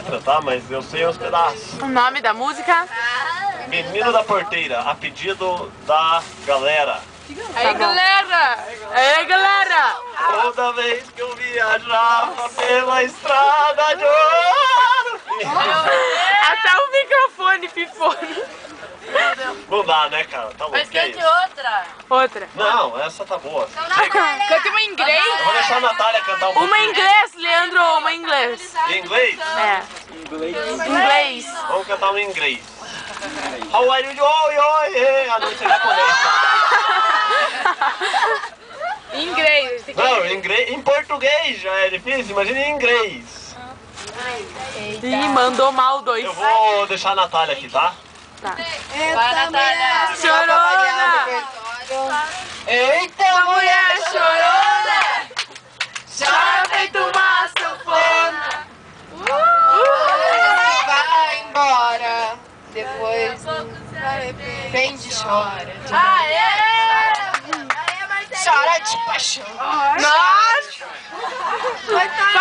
letra, tá? Mas eu sei uns pedaços. O nome da música? Menino da Porteira, a pedido da galera. Aí, galera! Aí, galera! Toda vez que eu viajava pela estrada de ouro. Até o microfone pifou. Não dá, né, cara? Tá louco. Mas Que é cante isso? outra. Outra. Não, essa tá boa. Canta uma em inglês. Eu vou deixar a Natália cantar um Uma pouquinho. em inglês, Leandro, uma em inglês. Em inglês? É. Inglês. Vamos cantar um em inglês. How are you? Oi, oi, oi. Ah, não, isso é japonês. Em inglês. Não, em português já é difícil, imagina em inglês. Ih, mandou mal dois. Eu vou deixar a Natália aqui, tá? Tá. Vai, Natália. Chorona! Eita, Mulher chorona! Chora feito uma sanfona! Vai embora, depois arrepende e chora. Aê! Chora de paixão. Nossa! Vai tá